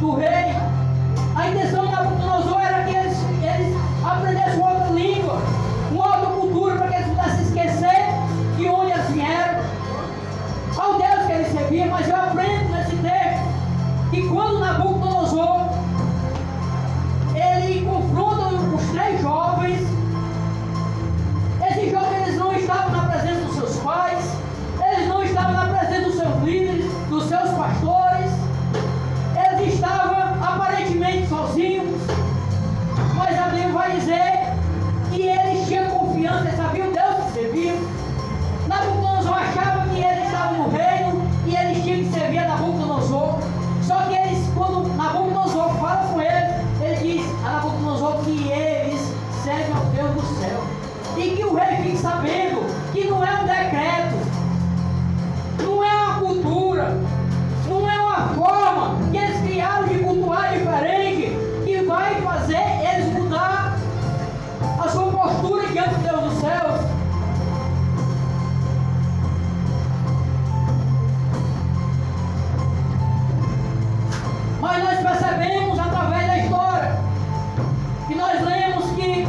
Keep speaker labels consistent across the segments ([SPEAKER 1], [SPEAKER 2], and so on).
[SPEAKER 1] do rei. A intenção de Nabucodonosor era que eles aprendessem uma outra língua, uma outra cultura, para que eles pudessem esquecer de onde eles vieram, ao Deus que eles serviam. Mas eu aprendo nesse texto que quando Nabucodonosor ele confronta os três jovens, esses jovens eles não estavam na presença dos seus pais, eles não estavam na presença dos seus líderes, dos seus pastores, eles estavam aparentemente sozinhos, mas a Bíblia vai dizer que eles tinham confiança, eles sabiam o Deus que serviam. Nabucodonosor achava que eles estavam no reino e eles tinham que servir a Nabucodonosor. Só que eles, quando Nabucodonosor fala com eles, ele diz a Nabucodonosor que eles servem ao Deus do céu. E que o rei fique sabendo que não é um decreto, não é uma cultura, não é uma forma que eles criaram de cultuar diferente que vai fazer eles mudar a sua postura diante de Deus dos céus. Mas nós percebemos através da história que nós lemos que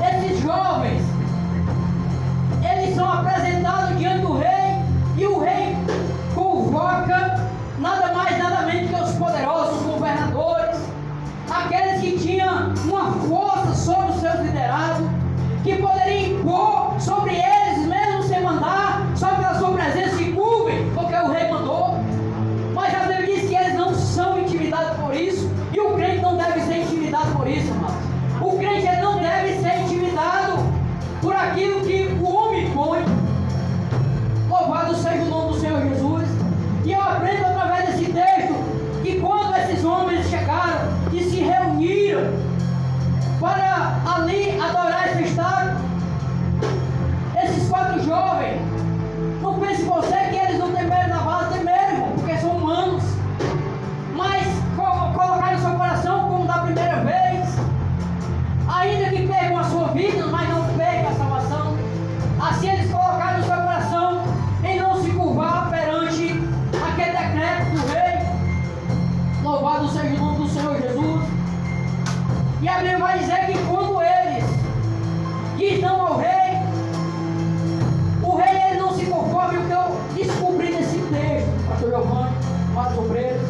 [SPEAKER 1] esses jovens eles são apresentados diante do rei e o rei convoca nada mais nada menos que os poderosos governadores, aqueles que tinham uma força sobre os seus liderados, que poderiam impor sobre eles mesmo sem mandar, só pela sua presença se curvem porque o rei mandou. Mas a Bíblia diz que eles não são intimidados por isso, e o crente não deve ser intimidado por isso, irmãos. O crente ele não deve ser intimidado por aquilo que o homem põe. Louvado seja o nome do Senhor Jesus. E eu aprendo através desse texto que quando esses homens chegaram e se reuniram para ali adorar esse estado, esses quatro jovens, não pense você que eles não temeram na base, temeram, irmão, porque são humanos, mas colocaram no seu coração como da primeira vez, ainda que percam a sua vida, mas não percam a salvação. Assim eles colocaram no seu coração em não se curvar perante aquele decreto do rei. Louvado seja o nome do Senhor Jesus. E a Bíblia vai dizer que quando eles diz não ao rei, o rei ele não se conforma. E o que eu descobri nesse texto, pastor Giovanni, amados obreiros,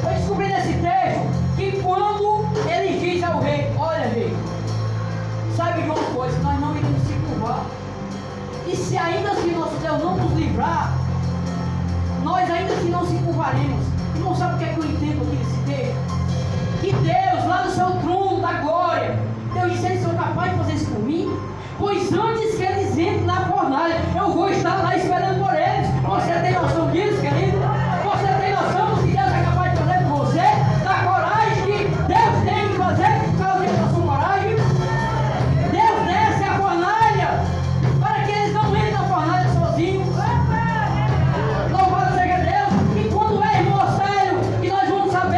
[SPEAKER 1] eu descobri nesse texto que quando ele diz ao rei, olha rei, sabe de uma coisa, nós não iremos se curvar, e se ainda assim nosso Deus não nos livrar, nós ainda assim não se curvaremos. E não sabe o que é que eu entendo aqui nesse texto? Que Deus, lá no seu trono da glória, Deus disse, eles são capazes de fazer isso por mim? Pois antes que eles entrem na fornalha, eu vou estar lá esperando por eles. Você tem noção disso, querido? Você tem noção do que Deus é capaz de fazer por você? Da coragem que Deus tem de fazer por causa da sua coragem? Deus desce a fornalha para que eles não entrem na fornalha sozinhos. Louvado seja Deus. E quando é, irmão sério, que nós vamos saber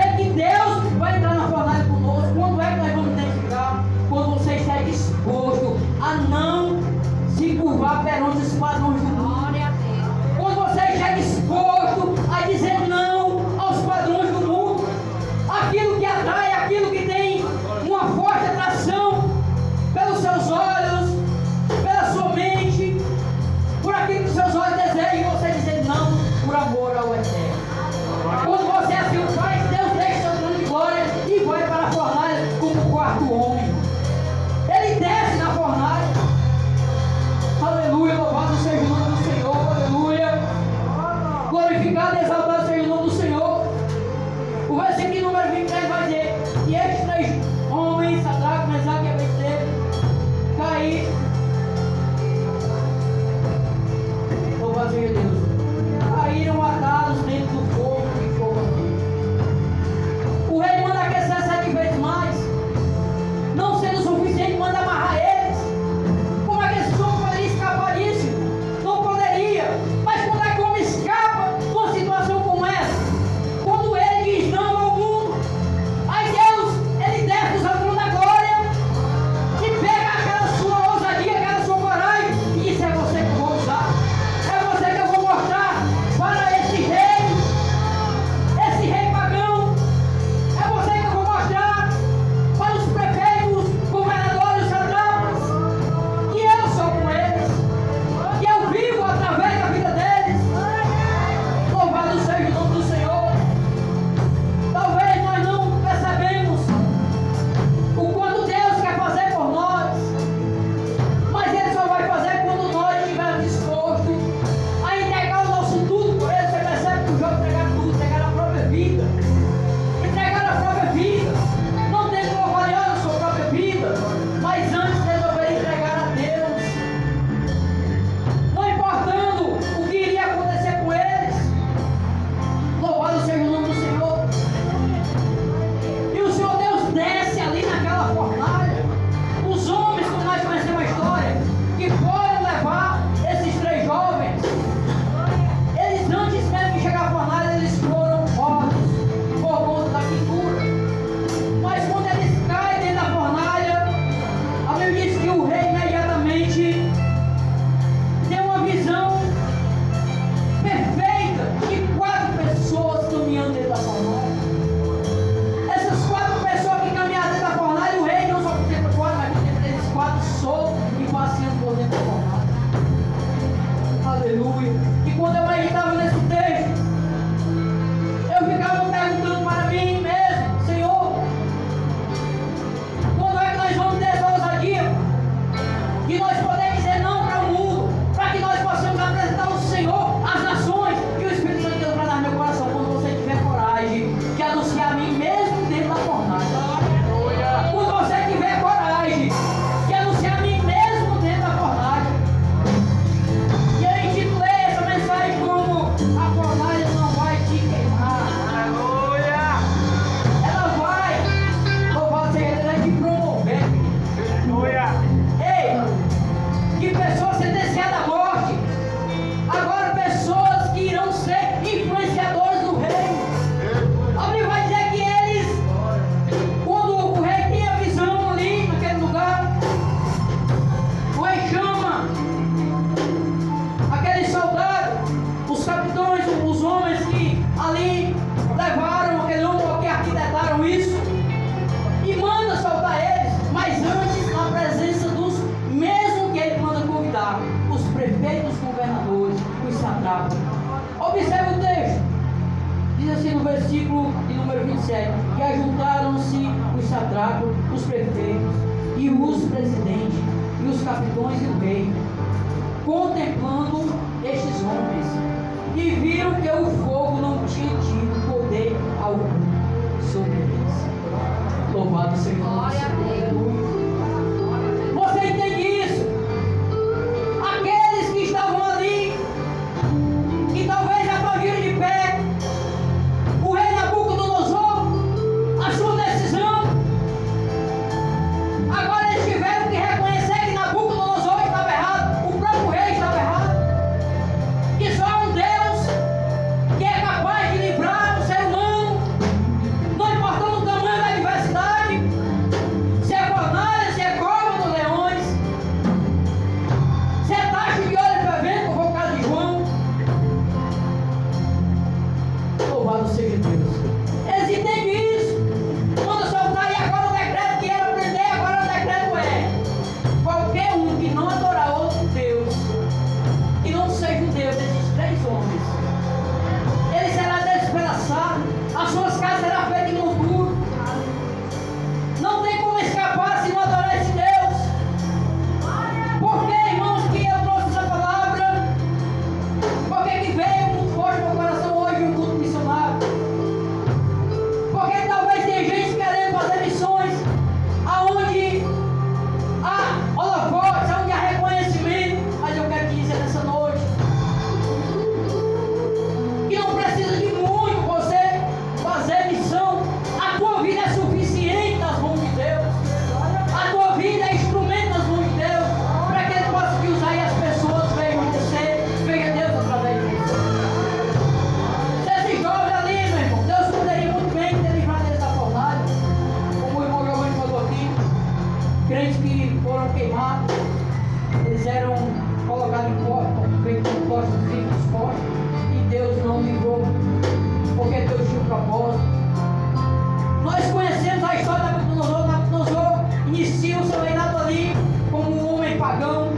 [SPEAKER 1] satrapos, os prefeitos, e os presidentes, e os capitões e o rei, contemplando estes homens, e viram que o fogo não tinha tido poder algum sobre eles. Louvado seja o nome do Senhor. Você entende isso? Aqueles que estavam ali, que talvez aplaudiram de pé o rei Nabucodonosor, a sua decisão, agora eles tiveram que reconhecer que Nabucodonosor estava errado, o próprio rei estava errado, que só um Deus que é capaz de livrar o ser humano, não importando o tamanho da adversidade, se é fornalha, se é cova dos leões, se é taxa de óleo fervente, como foi o caso de João. Louvado seja Deus. Eles entendem isso. Quando soltar, e agora o decreto que era prender, agora o decreto é: qualquer um que não adorar outro Deus, que não seja o Deus desses três homens, ele será despedaçado, as suas casas serão feitas de moldura. Não tem como escapar se não adorar esse Deus. Por que, irmãos, que eu trouxe essa palavra? Por que veio muito forte no meu coração hoje um culto missionário? Porque talvez tenha gente querendo fazer missões aonde há holofotes, aonde há reconhecimento, mas eu quero te dizer nessa noite que não precisa de muito você fazer missão. A tua vida é suficiente nas mãos de Deus. A tua vida é instrumento nas mãos de Deus, para que Ele possa te usar e as pessoas vejam você, vejam Deus através de você. Se esses jovens ali, meu irmão, Deus poderia muito bem ter livrado eles da fornalha, como o irmão Giovanni falou aqui, crentes que foram queimados, eles eram colocados em postos, vivos postos, e Deus não livrou, porque Deus tinha um propósito. Nós conhecemos a história da Nabucodonosor. Nabucodonosor inicia o seu reinado ali como um homem pagão,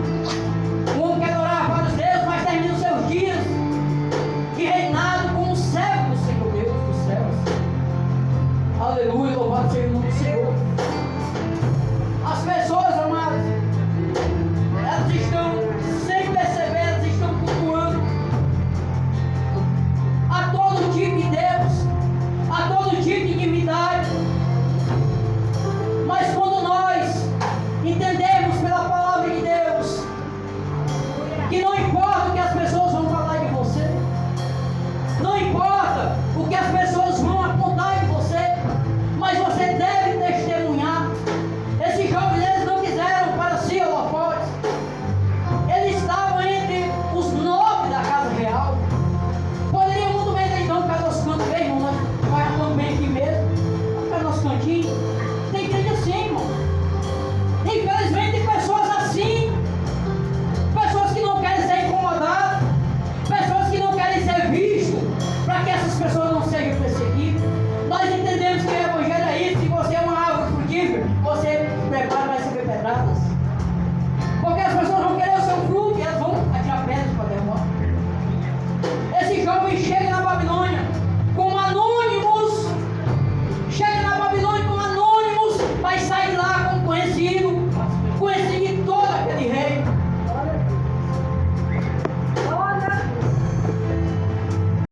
[SPEAKER 1] um homem que adorava vários deuses, mas termina os seus dias de reinado como servo do Senhor Deus dos céus. Aleluia, louvado seja o nome do Senhor.